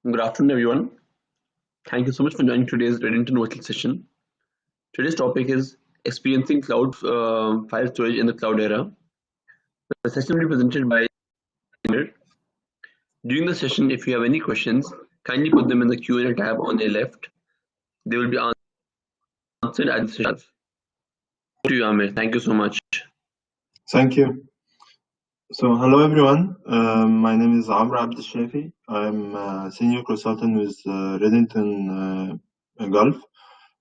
Good afternoon, everyone. Thank you so much for joining today's Redington Nutanix session. Today's topic is experiencing cloud file storage in the cloud era. The session will be presented by Amir. During the session, if you have any questions, kindly put them in the Q&A tab on the left. They will be answered at the session. To you, Amir. Thank you so much. Thank you. So, hello everyone. My name is Amr Abdeshafi. I'm a senior consultant with Redington Gulf.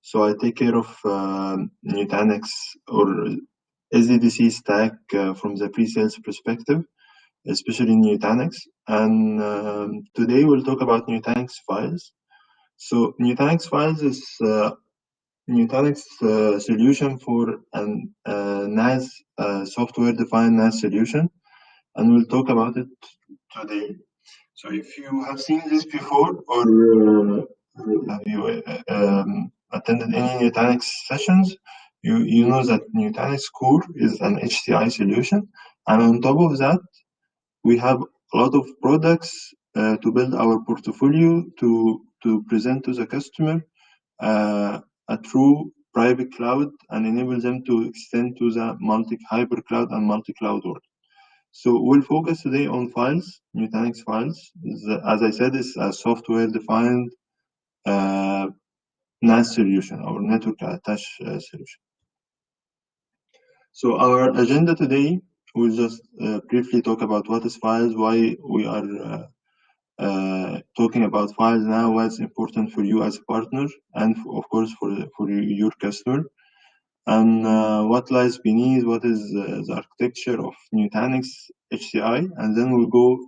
So, I take care of Nutanix or SDDC stack from the pre-sales perspective, especially Nutanix. And today we'll talk about Nutanix Files. So, Nutanix Files is Nutanix solution for an NAS software-defined NAS solution. And we'll talk about it today. So if you have seen this before or have you attended any Nutanix sessions, you know that Nutanix Core is an HCI solution. And on top of that, we have a lot of products to build our portfolio to present to the customer a true private cloud and enable them to extend to the hybrid cloud and multi-cloud world. So we'll focus today on files, Nutanix Files. As I said, it's a software-defined NAS solution or network attached solution. So our agenda today, we'll just briefly talk about what is files, why we are talking about files now, what's important for you as a partner, and of course for your customer. And what lies beneath, what is the architecture of Nutanix HCI, and then we'll go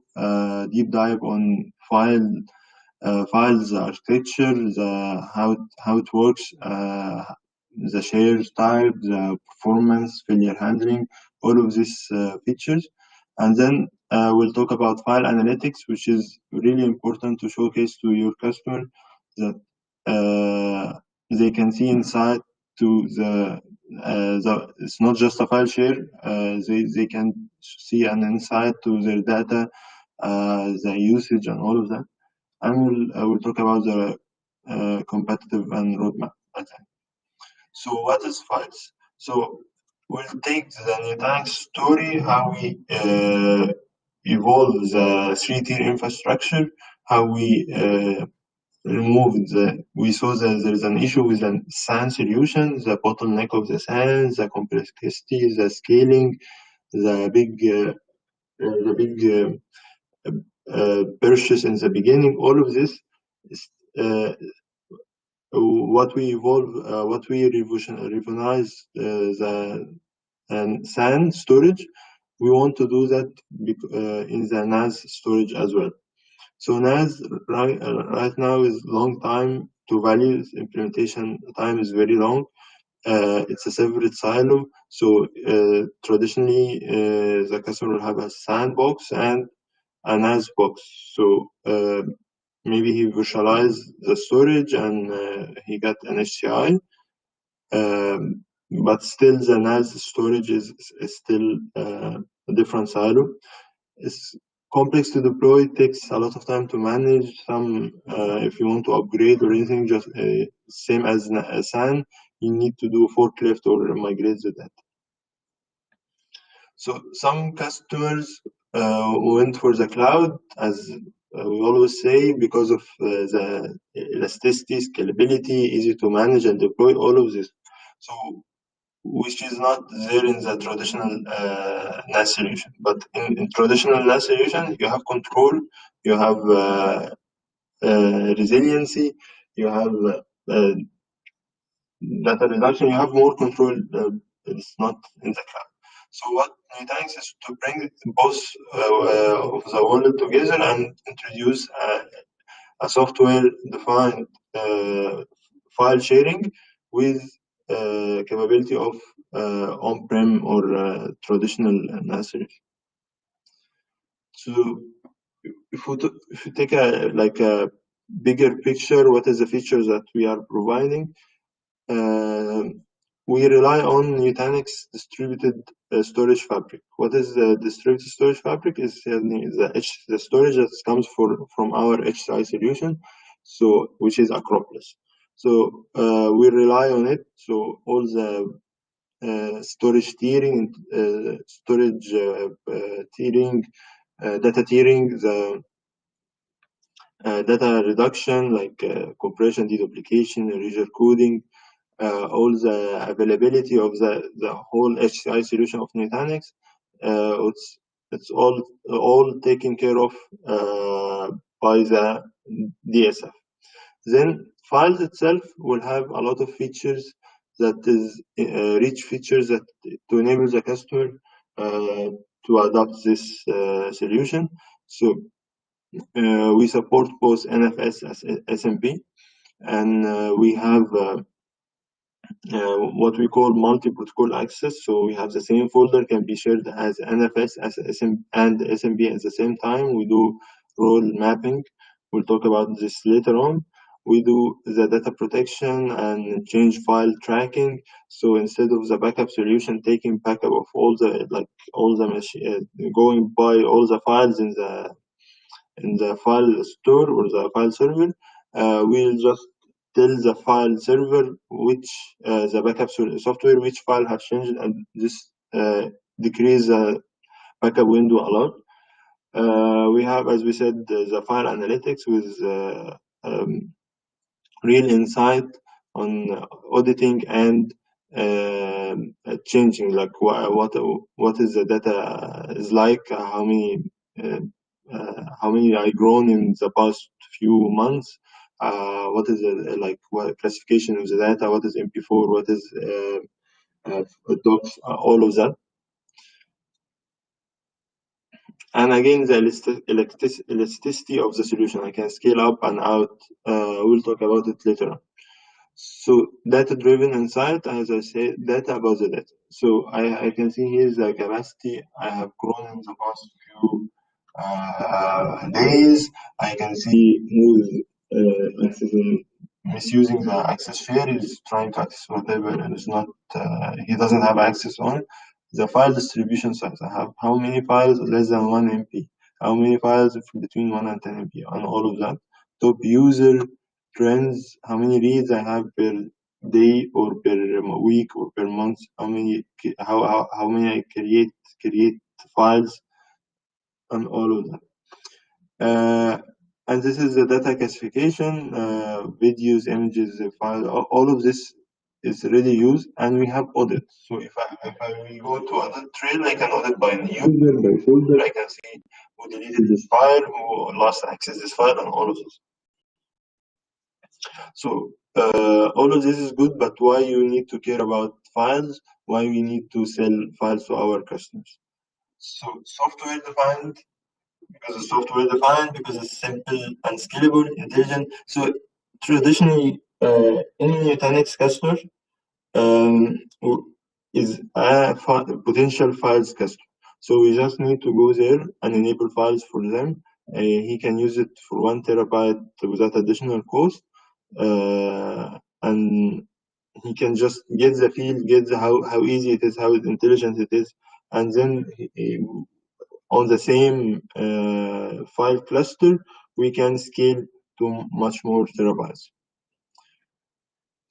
deep dive on files architecture, how it works, the share type, the performance, failure handling, all of these features. And then we'll talk about file analytics, which is really important to showcase to your customer that they can see inside to it's not just a file share, they can see an insight to their data, the usage and all of that. And we'll talk about the competitive and roadmap. So what is files? So we'll take the Nutanix story, how we evolve the three-tier infrastructure, how we we saw that there is an issue with the SAN solution, the bottleneck of the SAN, the complexity, the scaling, the big purchase in the beginning. All of this is what we evolve, what we revolutionize the SAN storage. We want to do that in the NAS storage as well. So NAS right now is long time to value. Implementation time is very long. It's a separate silo. So traditionally, the customer will have a sandbox and a NAS box. So maybe he virtualized the storage and he got an HCI. But still, the NAS storage is still a different silo. It's complex to deploy, takes a lot of time to manage. Some, if you want to upgrade or anything, just same as SAN, you need to do forklift or migrate the data. So some customers went for the cloud, as we always say, because of the elasticity, scalability, easy to manage and deploy, all of this. So which is not there in the traditional NAS solution. But in traditional NAS solution, you have control, you have resiliency, you have data reduction, you have more control. It's not in the cloud. So what Nutanix is to bring both of the world together and introduce a software-defined file sharing with capability of on-prem or traditional NAS solution. So if we take a bigger picture, what is the features that we are providing? we rely on Nutanix distributed storage fabric. What is the distributed storage fabric? Is the storage that comes from our HCI solution, so which is Acropolis. So we rely on it. So all the storage tiering, tiering, data tiering, the data reduction like compression, deduplication, erasure coding, all the availability of the whole HCI solution of Nutanix. It's all taken care of by the DSF. Then files itself will have a lot of features that is rich features that to enable the customer to adopt this solution. So we support both NFS as SMP, and we have what we call multi-protocol access. So we have the same folder can be shared as NFS as and SMP at the same time. We do role mapping. We'll talk about this later on. We do the data protection and change file tracking. So instead of the backup solution taking backup of all the going by all the files in the file store or the file server, we'll just tell the file server which the backup software which file have changed, and this decrease the backup window a lot. We have, as we said, the file analytics with real insight on auditing and changing, like what is the data is like, how many I grown in the past few months, what is what classification of the data, what is MP4, what is docs, all of that. And again, the elasticity of the solution, I can scale up and out. We'll talk about it later on. So data-driven insight, as I said, data about the data. So I can see here the capacity I have grown in the past few days. I can see who's accessing, misusing the access share, is trying to access whatever, and it's not, he doesn't have access on. The file distribution size, I have how many files less than 1 MB, how many files between 1 and 10 MB, and all of that. Top user trends, how many reads I have per day or per week or per month, how many I create files, and all of that. And this is the data classification, videos, images, file, all of this is already used, and we have audit. So if I go to audit trail, I can audit by user, by folder, I can see who deleted this file, who lost access this file, and all of this. So all of this is good, but why you need to care about files? Why we need to sell files to our customers? So software defined, because it's software defined, because it's simple and scalable, intelligent. So traditionally, any Nutanix customer is a potential files customer. So we just need to go there and enable files for them. He can use it for 1 terabyte without additional cost, and he can just get the feel, get how easy it is, how intelligent it is, and then on the same file cluster, we can scale to much more terabytes.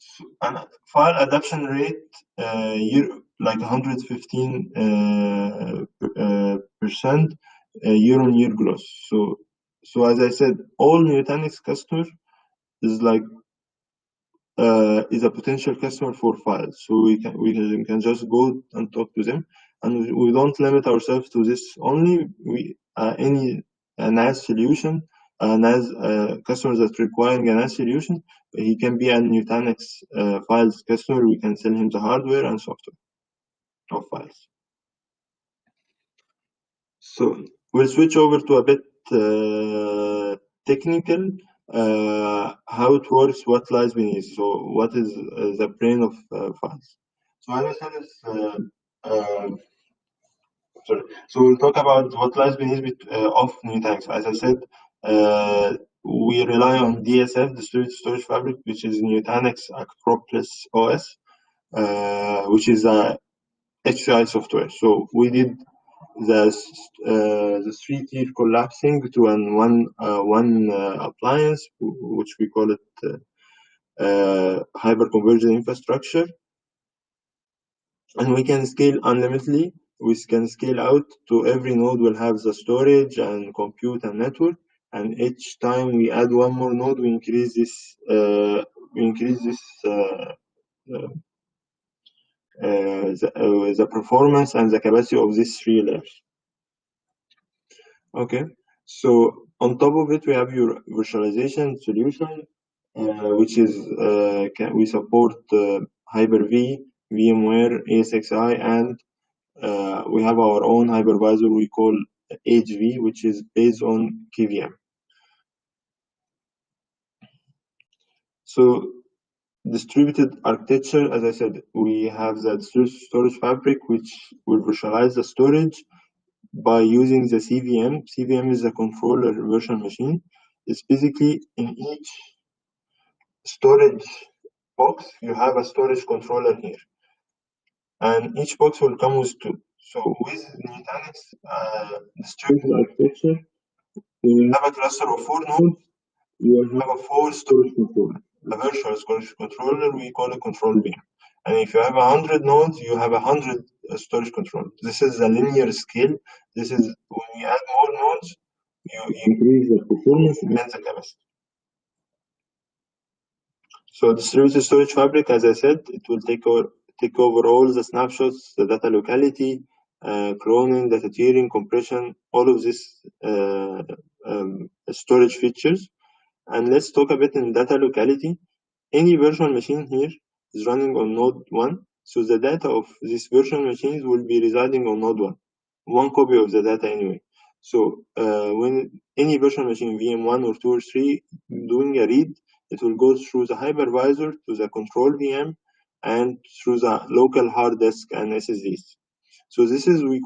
So, and file adoption rate, like 115% year-on-year growth. So as I said, all Nutanix customer is like is a potential customer for files. So we can just go and talk to them, and we don't limit ourselves to this only. We any NAS solution, NAS customers that require a NAS solution, he can be a Nutanix files customer. We can sell him the hardware and software of files. So we'll switch over to a bit technical. How it works, what lies beneath. So what is the brain of files? So as I said, so we'll talk about what lies beneath of Nutanix. As I said, we rely on DSF, Distributed Storage Fabric, which is Nutanix Acropolis OS. which is a HCI software. So we did the 3-tier collapsing to one appliance, which we call it hyperconverged infrastructure, and we can scale unlimitedly. We can scale out to every node will have the storage and compute and network, and each time we add one more node, we increase this the performance and the capacity of these 3 layers. Okay, so on top of it, we have your virtualization solution, which is we support Hyper-V, VMware, ESXi, and we have our own hypervisor we call HV, which is based on KVM. So distributed architecture, as I said, we have the storage fabric, which will virtualize the storage by using the CVM. CVM is a controller virtual machine. It's basically in each storage box, you have a storage controller here. And each box will come with 2. So with Nutanix distributed architecture, we will have a cluster of 4 nodes. You will have a 4 storage controller. A virtual storage controller, we call it control VM. And if you have 100 nodes, you have 100 storage controllers. This is a linear scale. This is when you add more nodes, you increase the performance and the capacity. So distributed storage fabric, as I said, it will take over all the snapshots, the data locality, cloning, data tiering, compression, all of these storage features. And let's talk a bit in data locality. Any virtual machine here is running on node 1, so the data of these virtual machines will be residing on node 1 copy of the data anyway. So when any virtual machine, VM1 or 2 or 3, doing a read, it will go through the hypervisor to the control VM and through the local hard disk and SSDs. So this is what we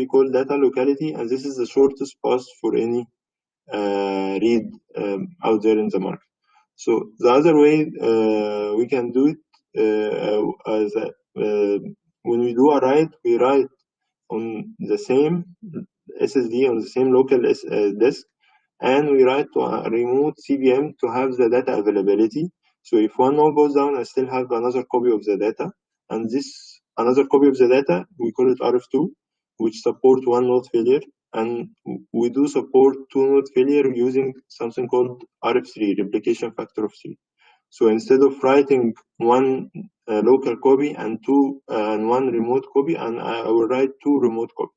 call data locality, and this is the shortest path for any read out there in the market. So the other way we can do it when we do a write, we write on the same SSD, on the same local disk, and we write to a remote CVM to have the data availability. So if one node goes down, I still have another copy of the data, and this another copy of the data, we call it RF2, which support 1 node failure, and we do support 2 node failure using something called RF3, replication factor of 3. So instead of writing 1 local copy and 1 remote copy, and I will write 2 remote copies.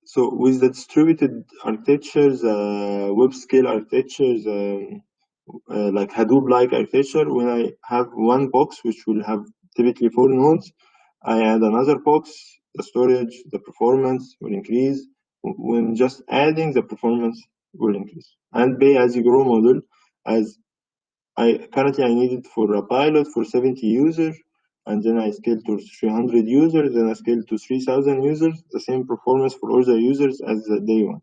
So with the distributed architectures, web scale architectures, like Hadoop-like architecture, when I have one box which will have typically 4 nodes, I add another box, the storage, the performance will increase. When just adding, the performance will increase. And pay as you grow model, as currently I need it for a pilot for 70 users, and then I scale to 300 users, then I scale to 3,000 users, the same performance for all the users as the day 1.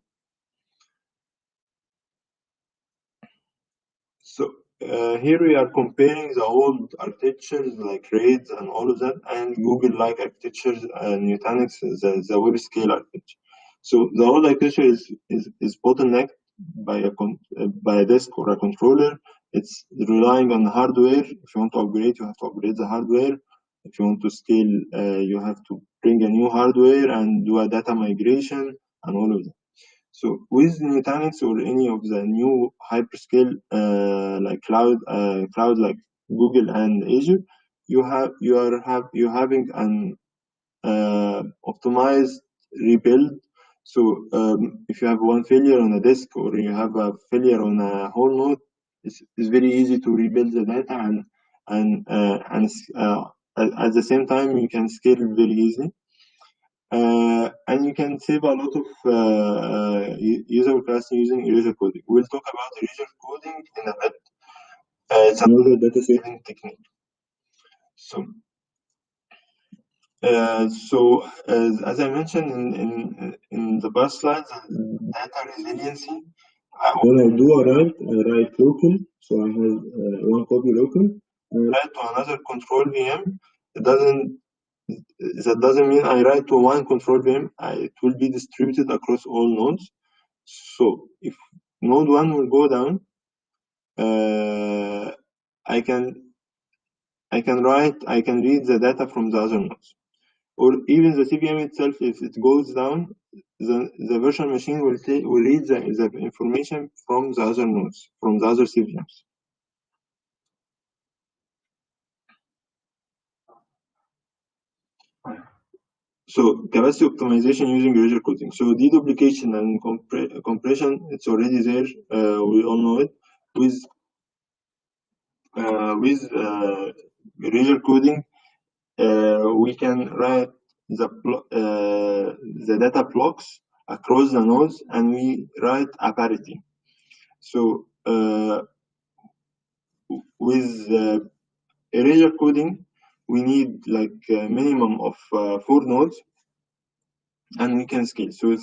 So here we are comparing the old architectures like RAID and all of that, and Google-like architectures, Nutanix, the web scale architecture. So the old architecture is bottlenecked by a disk or a controller. It's relying on hardware. If you want to upgrade, you have to upgrade the hardware. If you want to scale, you have to bring a new hardware and do a data migration and all of that. So with Nutanix or any of the new hyperscale like cloud like Google and Azure, you're having an optimized rebuild. So if you have one failure on a disk or you have a failure on a whole node, it's very easy to rebuild the data, and at the same time you can scale it very easily. And you can save a lot of user capacity using erasure coding. We'll talk about erasure coding in a bit. It's another data saving technique. So as I mentioned in the past slides, data resiliency when I do a write, I write local, so I have one copy local. I write to another control VM. That doesn't mean I write to one control VM. It will be distributed across all nodes. So if node 1 will go down, I can read the data from the other nodes. Or even the CVM itself, if it goes down, the virtual machine will read the information from the other nodes, from the other CVMs. So capacity optimization using erasure coding. So deduplication and compression, it's already there. We all know it. With erasure coding, we can write the data blocks across the nodes, and we write a parity. So with erasure coding, we need like a minimum of 4 nodes, and we can scale. So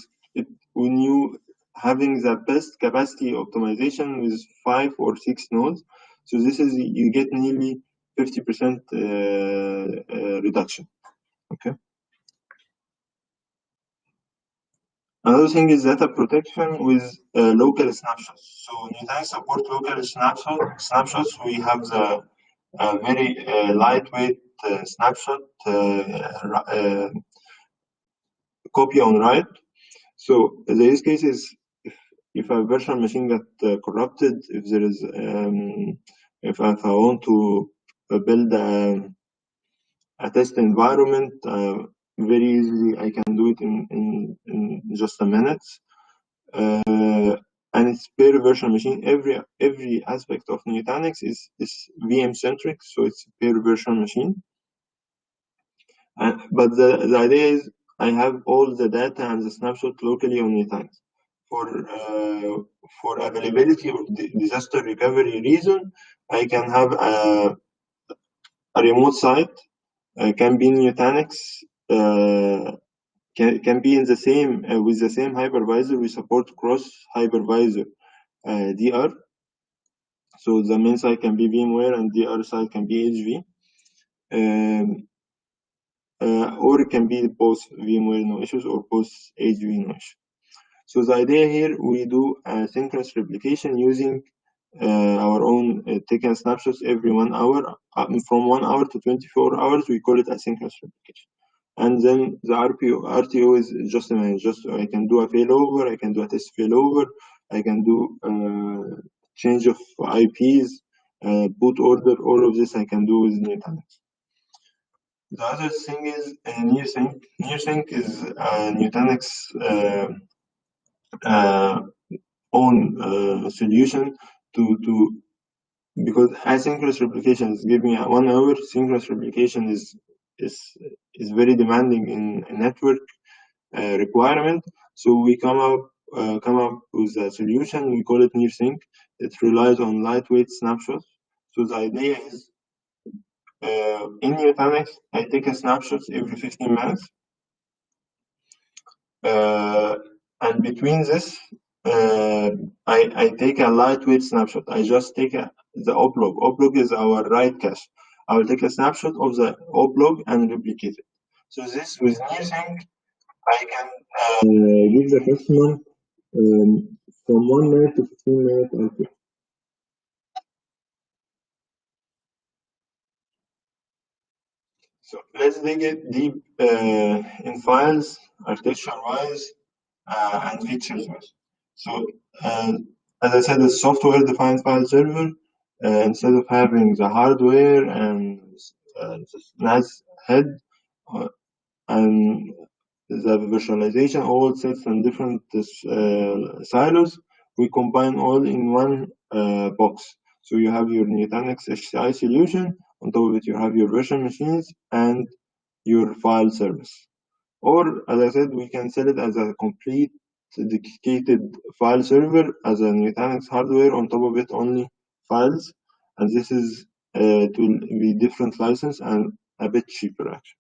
when you having the best capacity optimization with 5 or 6 nodes, so this is you get nearly 50% reduction. Okay. Another thing is data protection with local snapshots. So Nutanix support local snapshots. We have the very lightweight snapshot copy on write. So the use case is if a virtual machine got corrupted, if there is if I want to build a test environment, very easily I can do it in just a minute. And it's per virtual machine. Every aspect of Nutanix is VM centric, so it's per virtual machine. But the idea is I have all the data and the snapshot locally on Nutanix. For availability or disaster recovery reason, I can have a remote site, can be in Nutanix, can be in the same with the same hypervisor. We support cross hypervisor DR. So the main site can be VMware and the other side can be HV. Or it can be both VMware no issues or both HV no issues. So the idea here, we do asynchronous replication using our own taken snapshots every 1 hour. From 1 hour to 24 hours, we call it asynchronous replication. And then the RTO is just managed. I can do a failover, I can do a test failover, I can do change of IPs, boot order, all of this I can do with Nutanix. The other thing is NearSync. NearSync is Nutanix own solution to because asynchronous replications give me 1 hour. Synchronous replication is very demanding in network requirement. So we come up with a solution. We call it NearSync. It relies on lightweight snapshots. So the idea is in Nutanix, I take a snapshot every 15 minutes. And between this, I take a lightweight snapshot. I just take the oblog. Oblog is our write cache. I will take a snapshot of the oblog and replicate it. So this with NearSync, I can give the customer from 1 minute to 15 minutes output. So let's dig it deep in files, architecture-wise, and features-wise. So as I said, the software-defined file server, instead of having the hardware and the NAS head and the virtualization, all sits in different silos, we combine all in one box. So you have your Nutanix HCI solution. On top of it, you have your virtual machines and your file service. Or, as I said, we can sell it as a complete dedicated file server as a Nutanix hardware. On top of it, only files. And this is it will be different license and a bit cheaper, actually.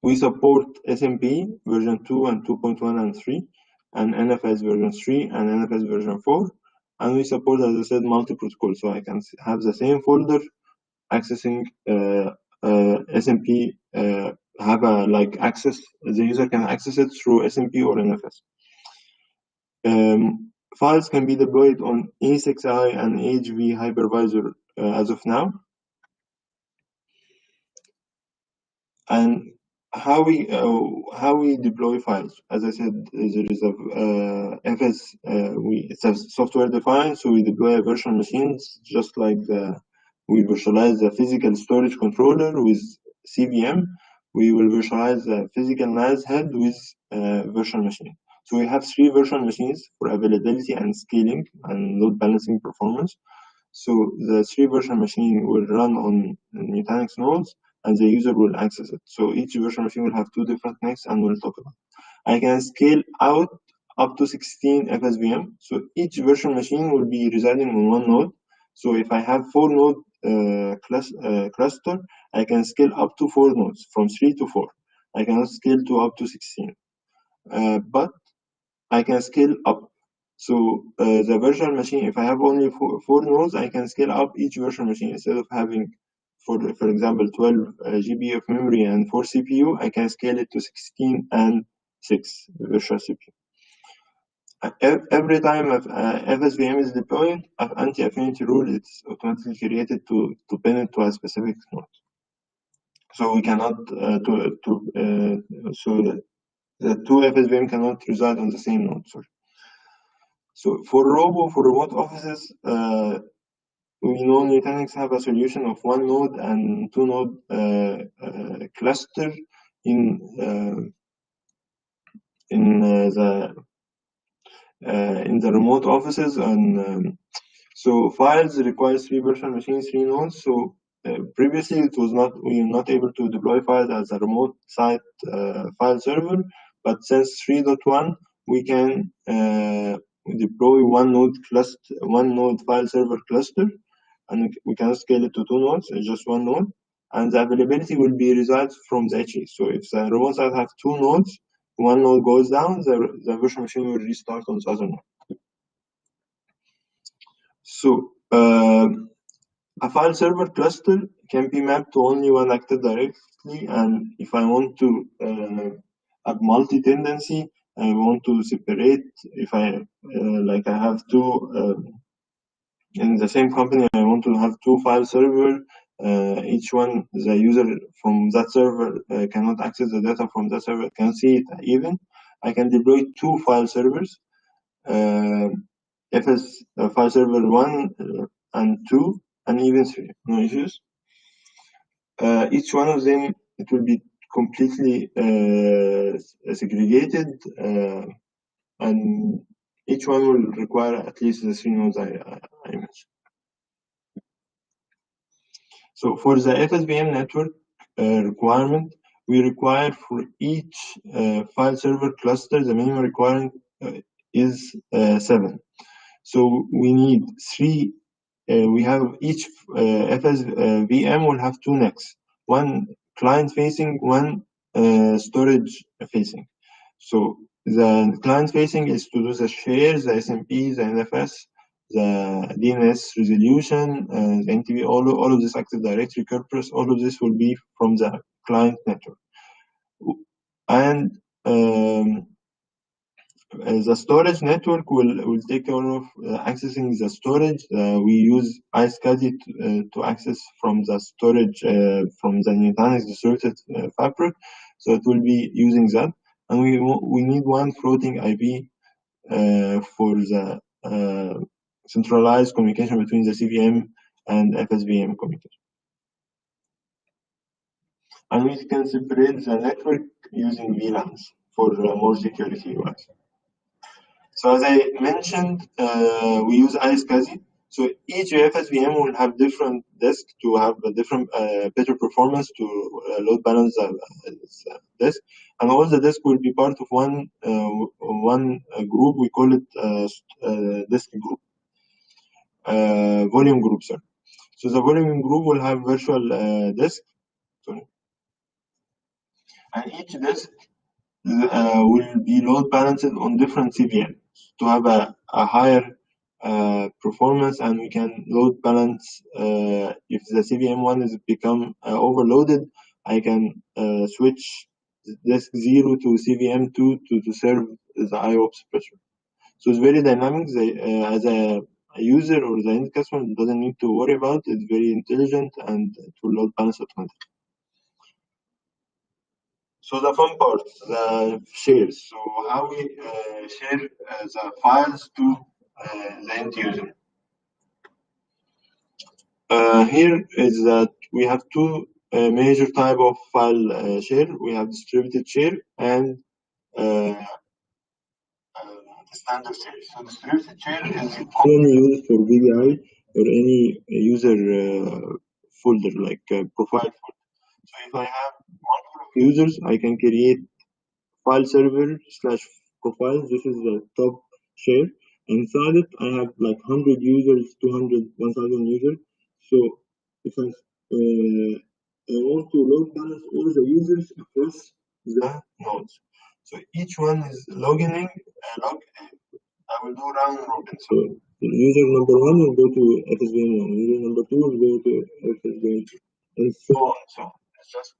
We support SMP version 2 and 2.1 and 3, and NFS version 3 and NFS version 4. And we support, as I said, multi-protocol, so I can have the same folder accessing SMP, have a access, the user can access it through SMP or NFS. Files can be deployed on E6i and HV hypervisor as of now. And how we deploy files? As I said, there is a FS. It's a software defined, so we deploy virtual machines just like we virtualize the physical storage controller with CVM. We will virtualize the physical NAS head with virtual machine. So we have 3 virtual machines for availability and scaling and load balancing performance. So the 3 virtual machine will run on Nutanix nodes, and the user will access it. So each virtual machine will have 2 different NICs, and we'll talk about it. I can scale out up to 16 FSVM. So each virtual machine will be residing on 1 node. So if I have 4 node cluster, I can scale up to 4 nodes, from 3 to 4. I cannot scale to up to 16. But I can scale up. So the virtual machine, if I have only 4 nodes, I can scale up each virtual machine. Instead of having, for example, 12 GB of memory and 4 CPU, I can scale it to 16 and 6 virtual CPU. Every time FSVM is deployed, an anti-affinity rule is automatically created to pin it to a specific node. So we cannot so the 2 FSVM cannot reside on the same node. Sorry. So for remote offices, we know Nutanix have a solution of 1 node and 2 node cluster in the remote offices, and so files require 3 virtual machines, 3 nodes. So previously we were not able to deploy files as a remote site file server, but since 3.1 we can deploy 1 node file server cluster, and we can scale it to 2 nodes, just 1 node, and the availability will be results from the HE. So if the remote site has 2 nodes, 1 node goes down, the virtual machine will restart on the other node. So a file server cluster can be mapped to only 1 active directory, and if I want to have multi-tendency, I want to separate. If I I have 2 in the same company, I want to have 2 file servers. Each one, the user from that server cannot access the data from that server, can see it even. I can deploy 2 file servers, FS file server 1 and 2, and even 3, no issues. Each one of them, it will be completely segregated, and each one will require at least the 3 nodes I mentioned. So for the FSVM network requirement, we require for each file server cluster, the minimum requirement is 7. So we need 3. We have each FSVM will have 2 NICs, 1 client-facing, 1 storage-facing. So the client-facing is to do the shares, the SMP, the NFS, the DNS resolution, the NTP, all of this Active Directory corpus, all of this will be from the client network. And the storage network will take care of accessing the storage. We use iSCSI to access from the storage from the Nutanix distributed fabric, so it will be using that. And we need 1 floating IP for the centralized communication between the CVM and FSVM communication. And we can separate the network using VLANs for more security wise. So as I mentioned, we use iSCSI. So each FSVM will have different disks to have a different better performance to load balance the disk, and all the disks will be part of one group. We call it disk group, volume group, sir. So the volume group will have virtual disk. Sorry. and each disk will be load balanced on different CVMs to have a higher performance, and we can load balance if the CVM1 is become overloaded. I can switch disk 0 to CVM2 to serve the IOPS pressure. So it's very dynamic. As a user or the end customer doesn't need to worry about it. It's very intelligent and it will load balance automatically. So the fun part, the shares. So how we share the files to the end user. Here is that we have two major type of file share. We have distributed share and standard share. So distributed share is commonly used for VDI or any user folder like profile folder. So if I have multiple users, I can create file server / profiles. This is the top share. Inside it, I have like 100 users, 200, 1000 users. So if I want to load balance all the users across the nodes. So each one is logging in. I will do round robin. So user number 1 will go to FSVM1, user number 2 will go to FSVM2, and so on. So it's just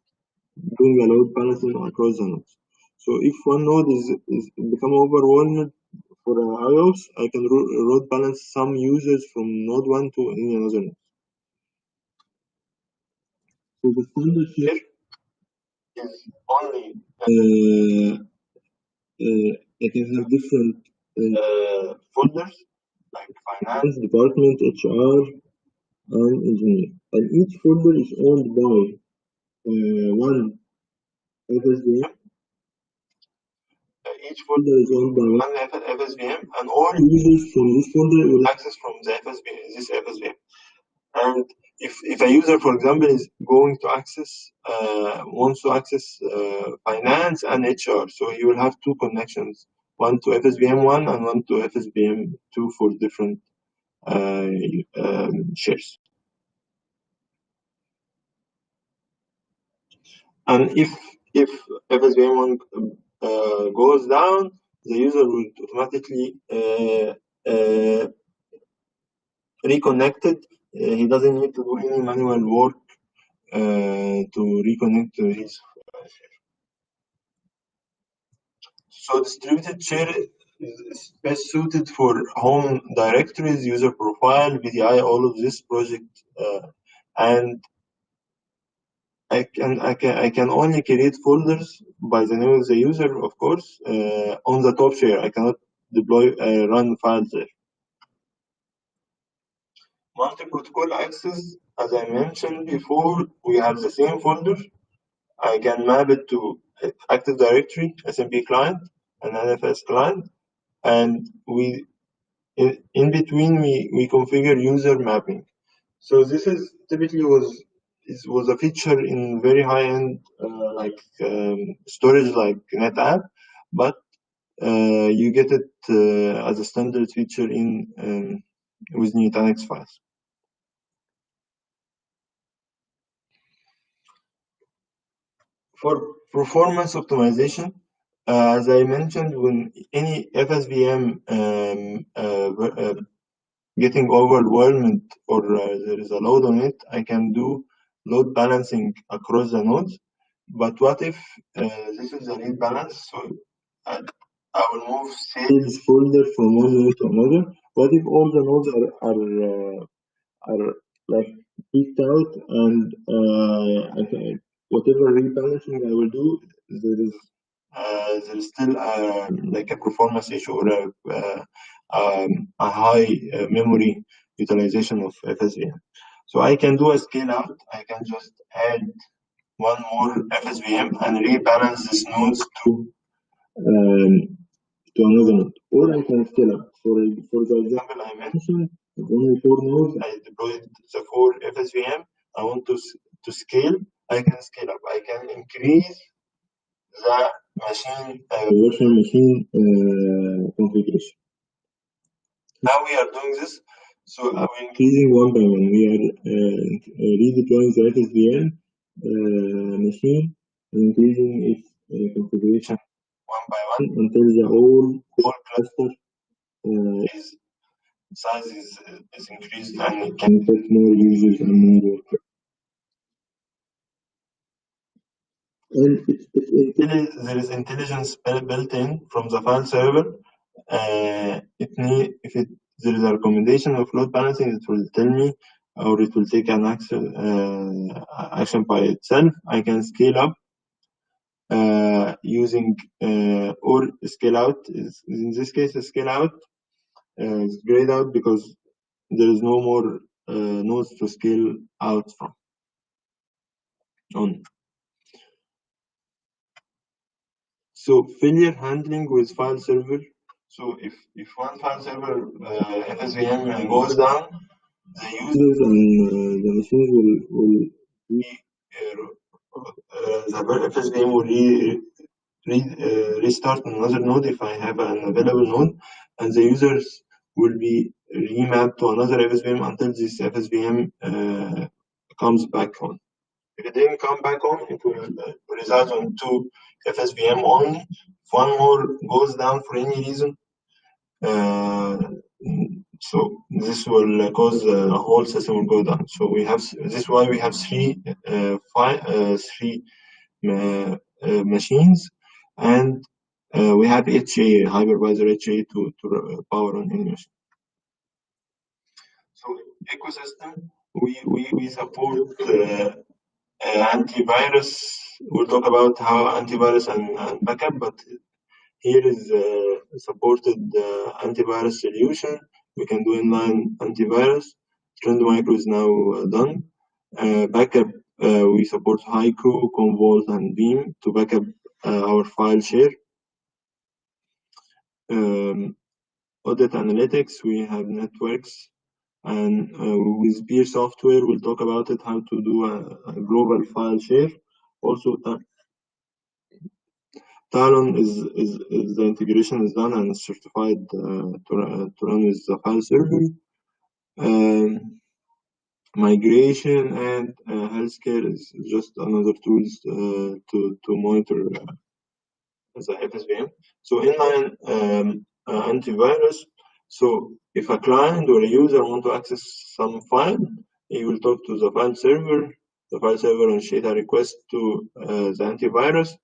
doing a load balancing across the nodes. So if one node is become overwhelmed for IOPS, I can load balance some users from node 1 to any another node. So the standard share is only I can have different folders like finance, department, HR, and engineer. And each folder is owned by one FSVM. Each folder is owned by one FSVM, and all users from this folder will access from the this FSVM. And if a user, for example, is going to access, wants to access finance and HR, so he will have two connections, one to FSVM1 and one to FSVM2 for different shares. And if FSVM1 goes down, the user will automatically reconnected. He doesn't need to do any manual work to reconnect to his share. So distributed share is best suited for home directories, user profile, VDI, all of this project, and I can only create folders by the name of the user, of course, on the top share. I cannot deploy run files there. Multi-protocol access, as I mentioned before, we have the same folder. I can map it to Active Directory, SMP client, and NFS client, and we in between we configure user mapping. So this is typically was a feature in very high-end like storage like NetApp, but you get it as a standard feature in with Nutanix Files. For performance optimization, as I mentioned, when any FSVM getting overwhelmed or there is a load on it, I can do load balancing across the nodes. But what if this is a read balance? So I will move sales folder from one node to another. What if all the nodes are like peaked out, and whatever rebalancing I will do, there is still like a performance issue or a high memory utilization of FSVM. So I can do a scale out. I can just add one more FSVM and rebalance these nodes to another node, or I can scale up. For the example I mentioned, with only 4 nodes, I deployed the 4 FSVM. I want to scale. I can scale up. I can increase the machine virtual machine configuration. How we are doing this? So we're increasing one by one. We are redeploying the FSVM machine increasing its configuration one by one until the whole cluster size is increased and it can fit more users and more workload. And there is intelligence built in from the file server. If there is a recommendation of load balancing, it will tell me, or it will take an action by itself. I can scale up using or scale out. In this case, scale out is grayed out because there is no more nodes to scale out from. So failure handling with file server. So if one file server FSVM goes down, the users and the machines will the FSVM will restart another node if I have an available node, and the users will be remapped to another FSVM until this FSVM comes back on. If it didn't come back on, it will result on 2 FSVM only. If one more goes down for any reason, so this will cause the whole system will go down. So we have this is why we have three machines, and we have HA hypervisor HA to power on any machine. So ecosystem, we support antivirus. We'll talk about how antivirus and backup, but here is supported antivirus solution. We can do inline antivirus. Trend Micro is now done. Backup, we support Haiku, Commvault, and Veeam to back up our file share. Audit analytics, we have networks, and with Peer software, we'll talk about it, how to do a global file share. Also, Talon is the integration is done and is certified to run with the file server. Migration and healthcare is just another tools to monitor the FSVM. So inline antivirus. So if a client or a user want to access some file, he will talk to the file server. The file server will initiate a request to the antivirus.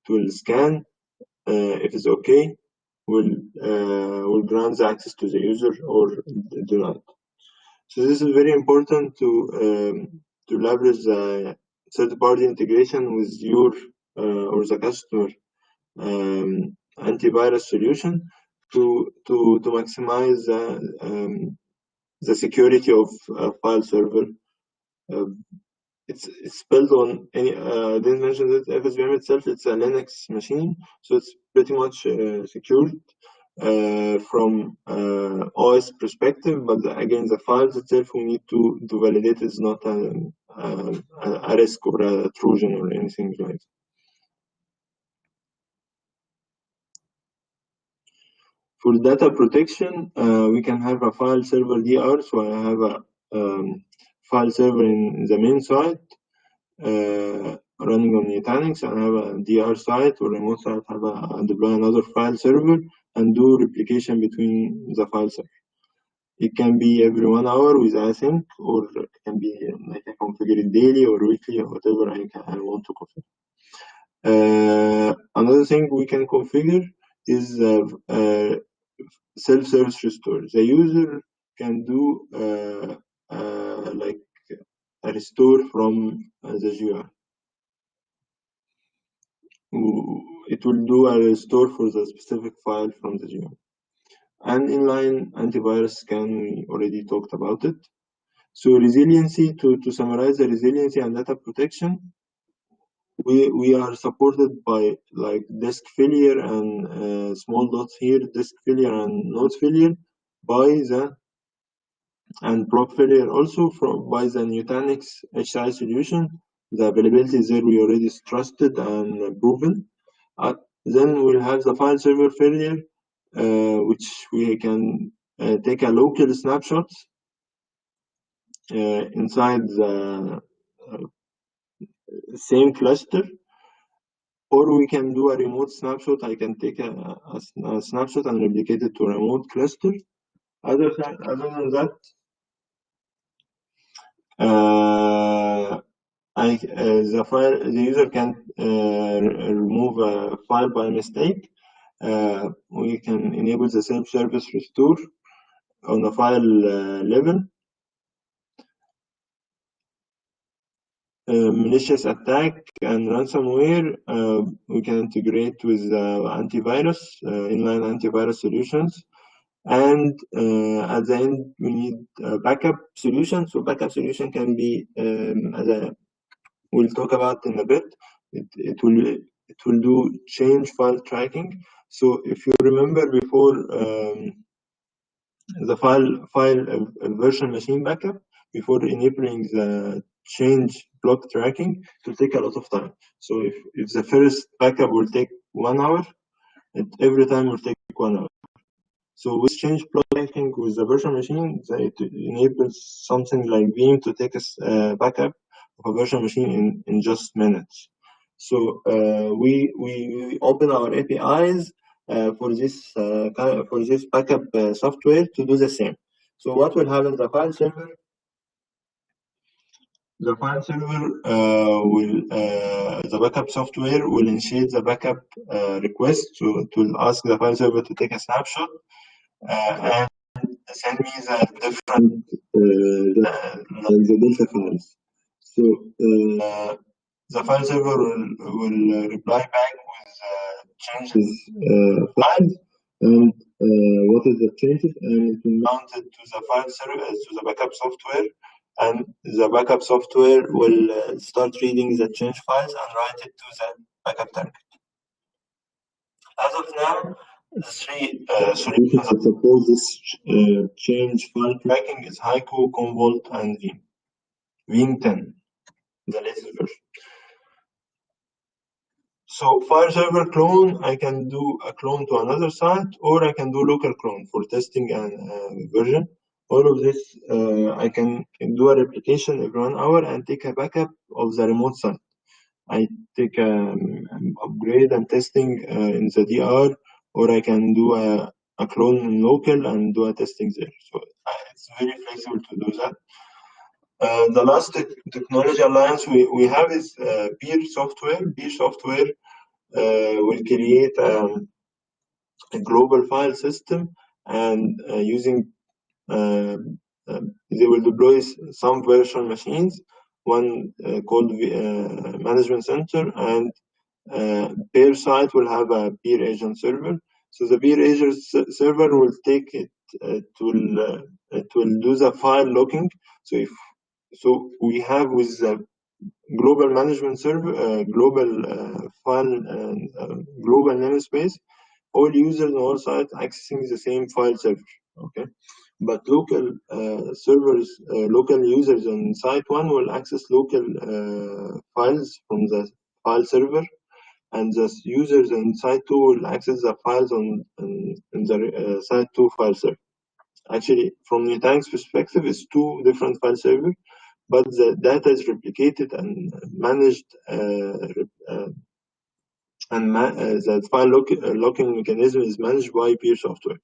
It will scan. If it's okay, will grant the access to the user or do not. So this is very important to leverage the third-party integration with your or the customer antivirus solution to maximize the security of file server. It's built on any. I didn't mention that FSVM itself. It's a Linux machine, so it's pretty much secured from OS perspective. But again, the files itself we need to validate is not a risk or a Trojan or anything like that. For data protection, we can have a file server DR. So I have a file server in the main site running on Nutanix, and I have a DR site or remote site, deploy another file server and do replication between the file server. It can be every 1 hour with async, or it can be like I configure it daily or weekly or whatever I want to configure. Another thing we can configure is self-service restore. The user can do like a restore from the GUI. It will do a restore for the specific file from the GUI. And inline antivirus scan, we already talked about it. So resiliency, to summarize the resiliency and data protection, we are supported by like disk failure and small dots here, disk failure and node failure by the, and block failure also by the Nutanix HCI solution. The availability is there, we already trusted and proven. Then we'll have the file server failure, which we can take a local snapshot inside the same cluster or we can do a remote snapshot. I can take a snapshot and replicate it to a remote cluster. Other than that, the user can remove a file by mistake. We can enable the self-service restore on the file level. Malicious attack and ransomware, we can integrate with antivirus, inline antivirus solutions. And at the end, we need a backup solution. So backup solution can be, as we'll talk about in a bit, it will do change file tracking. So if you remember before, the file version machine backup, before enabling the change block tracking, it will take a lot of time. So if the first backup will take 1 hour, every time will take 1 hour. So with change block tracking with the virtual machine, it enables something like Veeam to take a backup of a virtual machine in just minutes. So we open our APIs for this backup software to do the same. So what will happen? The file server will the backup software will initiate the backup request to ask the file server to take a snapshot and send me the different the Delta files. So the file server will reply back with changes files and what is the changes, and it will mount it to the file server to the backup software, and the backup software will start reading the change files and write it to the backup target. As of now, the three solutions that support this change file tracking is Haiku, Commvault, and Veeam. Veeam 10, the latest version. So file server clone, I can do a clone to another site, or I can do local clone for testing and version. All of this, I can do a replication every 1 hour and take a backup of the remote site. I take upgrade and testing in the DR, or I can do a clone in local and do a testing there. So it's very flexible to do that. The last technology alliance we have is Beer Software. Beer Software will create a global file system, and using they will deploy some virtual machines, one called Management Center, and Beer site will have a Beer agent server. So the Beer agent server will take it, it will do the file locking. So we have with the global management server, global file, global namespace, all users on all sites accessing the same file server. Okay, but local servers, local users on site one will access local files from the file server, and the users on site 2 will access the files on the site 2 file server. Actually, from Nutanix perspective, it's 2 different file servers, but the data is replicated and managed, the file locking mechanism is managed by Beer Software.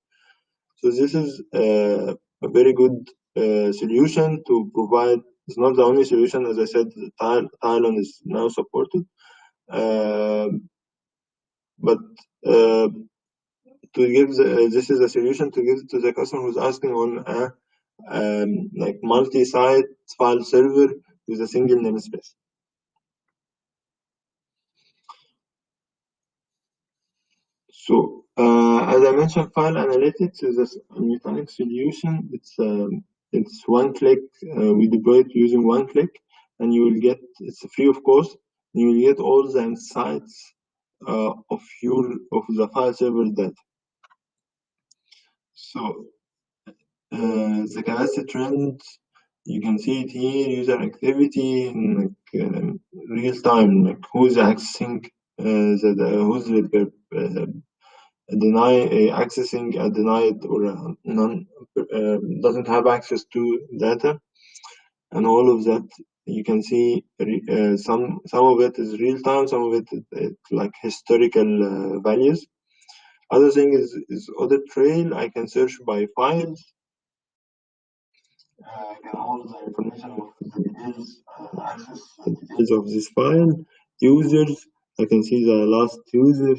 So this is a very good solution to provide. It's not the only solution, as I said. Thailand is now supported. But to give this is a solution to give to the customer who's asking on a like multi-site file server with a single namespace. So as I mentioned, file analytics is a Nutanix solution. It's one click. We deploy it using one click, and you will get, it's free of cost. You will get all the insights of the file server data. So the capacity trend, you can see it here, user activity, like, real time, like who's accessing who's accessing a denied or none doesn't have access to data, and all of that you can see some of it is real time, some of it is like historical values. Other thing is audit trail. I can search by files. I can hold the information of the details, access the details of this file, users. I can see the last user,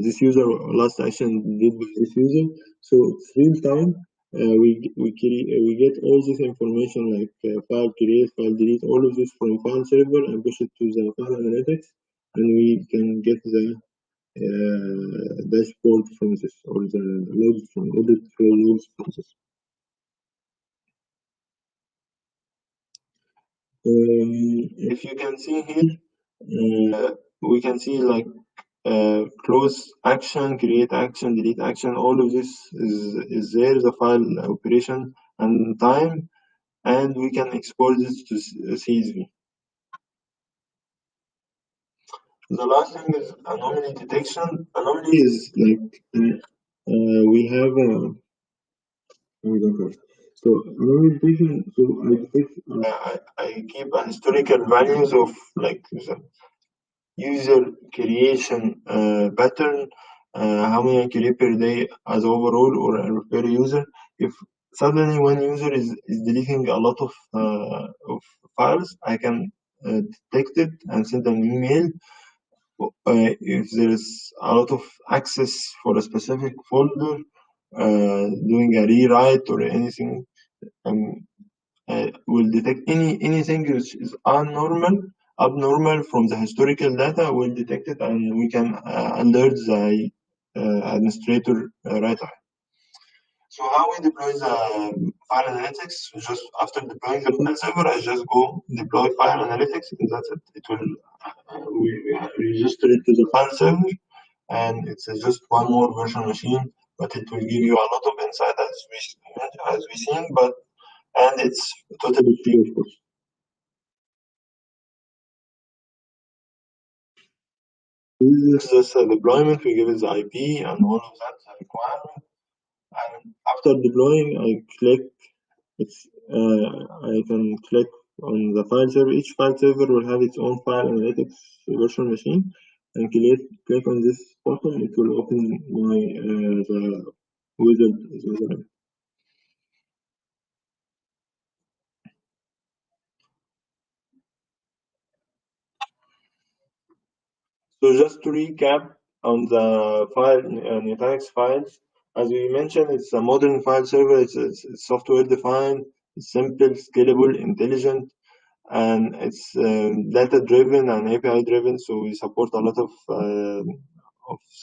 this user last action did with this user. So it's real time. We get all this information like file create, file delete, all of this from file server and push it to the file analytics, and we can get the dashboard from this, or the logs from audit logs from this. If you can see here, we can see like close action, create action, delete action. All of this is there, the file operation and time, and we can export this to CSV. The last thing is anomaly detection. Anomaly is like we have so anomaly detection. So I detect. I keep a historical values of like the user creation pattern, how many I create per day as overall or per user. If suddenly one user is deleting a lot of files, I can detect it and send an email. If there's a lot of access for a specific folder, doing a rewrite or anything, will detect anything which is abnormal from the historical data. Will detect it, and we can alert the administrator right away. So how we deploy the file analytics? Just after deploying the file server, I just go deploy file analytics, and that's it. It will we register it to the file server, and it's just one more virtual machine, but it will give you a lot of insight as we seen, and it's totally free, of course. This is just a deployment. We give it the IP and all of that requirement. And after deploying, I can click on the file server. Each file server will have its own file analytics virtual machine, and click on this button. It will open my the wizard. So just to recap on the file Nutanix files, as we mentioned, it's a modern file server. It's software defined, it's simple, scalable, intelligent, and it's data driven and API driven. So we support a lot of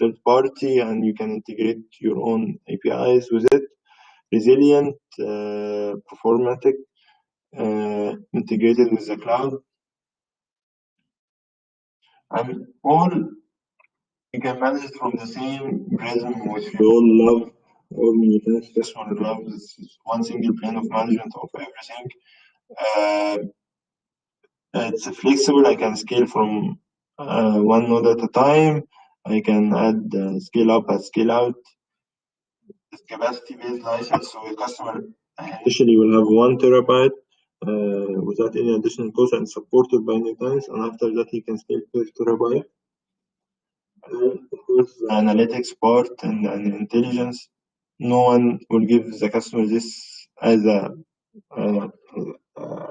third party, and you can integrate your own APIs with it. Resilient, performatic, integrated with the cloud, and all you can manage it from the same prism which we all love, or Nutanix customer loves. It's one single plane of management of everything. It's flexible. I can scale from one node at a time. I can add scale up and scale out. It's capacity-based license, so the customer initially will have 1 terabyte without any additional cost and supported by Nutanix, and after that he can scale 5 terabyte. And of course, the analytics part and intelligence, no one will give the customer this as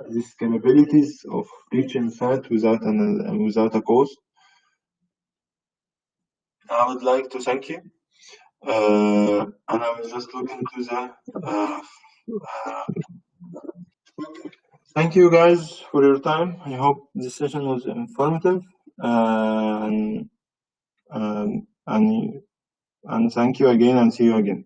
these capabilities of rich insight without a cost. I would like to thank you, and I was just looking to the. Thank you guys for your time. I hope this session was informative, and thank you again, and see you again.